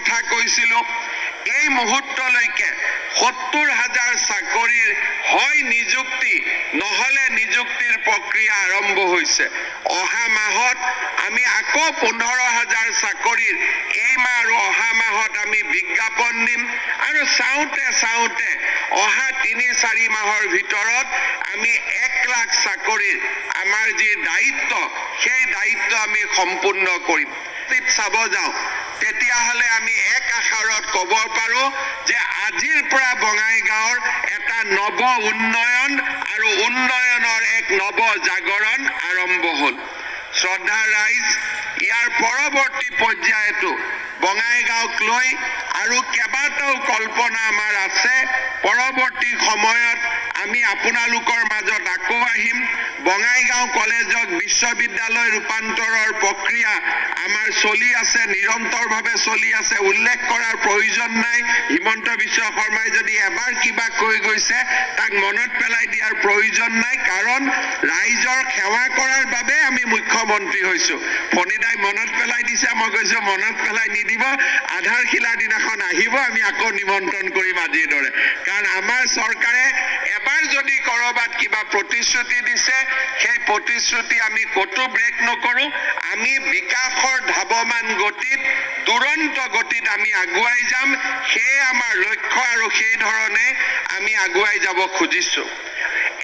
কথা কৈছিলো এই মুহূৰ্তলৈকে ৭০,০০০ চাকৰিৰ হয় নিযুক্তি নহলে নিযুক্তিৰ প্ৰক্ৰিয়া আৰম্ভ হৈছে অহা মাহত আমি আকৌ ১৫,০০০ চাকৰিৰ এই মাহ আৰু অহা মাহত আমি বিজ্ঞাপন দিম আৰু চাওঁতে অহা ৩-৪ মাহৰ ভিতৰত আমি ১ লাখ চাকৰিৰ আমাৰ যি দায়িত্ব সেই দায়িত্ব আমি সম্পূৰ্ণ কৰিম চাব যাওঁ তেতিয়াহ'লে আমি এক আশাৰত ক'ব পাৰো যে আজিৰ পৰা বঙাইগাঁৱৰ এটা নৱ উন্নয়ন আৰু উন্নয়নৰ এক নৱ জাগৰণ আৰম্ভ হ'ল শ্ৰদ্ধা ৰাইজ ইয়াৰ পৰৱৰ্তী পৰ্যায়তো বঙাইগাঁওক লৈ আৰু কেইবাটাও কল্পনা আমাৰ আছে পৰৱৰ্তী সময়ত আমি আপোনালোকৰ মাজত আকৌ আহিম বঙাইগাঁও কলেজক বিশ্ববিদ্যালয় ৰূপান্তৰৰ প্ৰক্ৰিয়া আমাৰ চলি আছে নিৰন্তৰভাৱে চলি আছে উল্লেখ কৰাৰ প্ৰয়োজন নাই হিমন্ত বিশ্ব শৰ্মাই যদি এবাৰ কিবা কৈ গৈছে তাক মনত পেলাই দিয়াৰ প্ৰয়োজন নাই কাৰণ ৰাইজৰ সেৱা কৰাৰ বাবে আমি মুখ্যমন্ত্ৰী হৈছো ফণিদাই মনত পেলাই দিছে মই কৈছো মনত পেলাই নিদিব আধাৰশিলাৰ দিনাখন আহিব আমি আকৌ নিমন্ত্ৰণ কৰিম আজিৰ দৰে কাৰণ আমাৰ চৰকাৰে এবাৰ যদি কৰবাত কিবা প্ৰতিশ্ৰুতি দিছে সেই প্ৰতিশ্ৰুতি আমি কতো ব্ৰেক নকৰো আমি বিকাশৰ ধাৱমান গতিত দুৰন্ত গতিত আমি আগুৱাই যাম সেই আমাৰ লক্ষ্য আৰু সেই ধৰণে আমি আগুৱাই যাব খুজিছো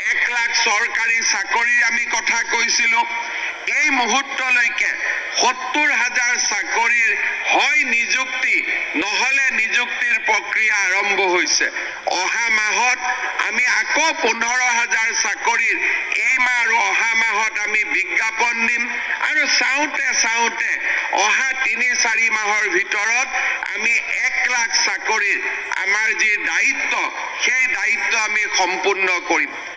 1 লাখ চৰকাৰী চাকৰিৰ আমি কথা কৈছিলো এই মুহূৰ্তলৈকে ৭০,০০০ চাকৰিৰ হয় নিযুক্তি নহলে নিযুক্তিৰ প্ৰক্ৰিয়া আৰম্ভ হৈছে অহা মাহত আমি আকৌ ১৫,০০০ চাকৰিৰ এই মাহ আৰু অহা মাহত আমি বিজ্ঞাপন দিম আৰু চাওঁতে অহা ৩-৪ মাহৰ ভিতৰত আমি 1 লাখ চাকৰিৰ আমাৰ যি দায়িত্ব সেই দায়িত্ব আমি সম্পূৰ্ণ কৰিম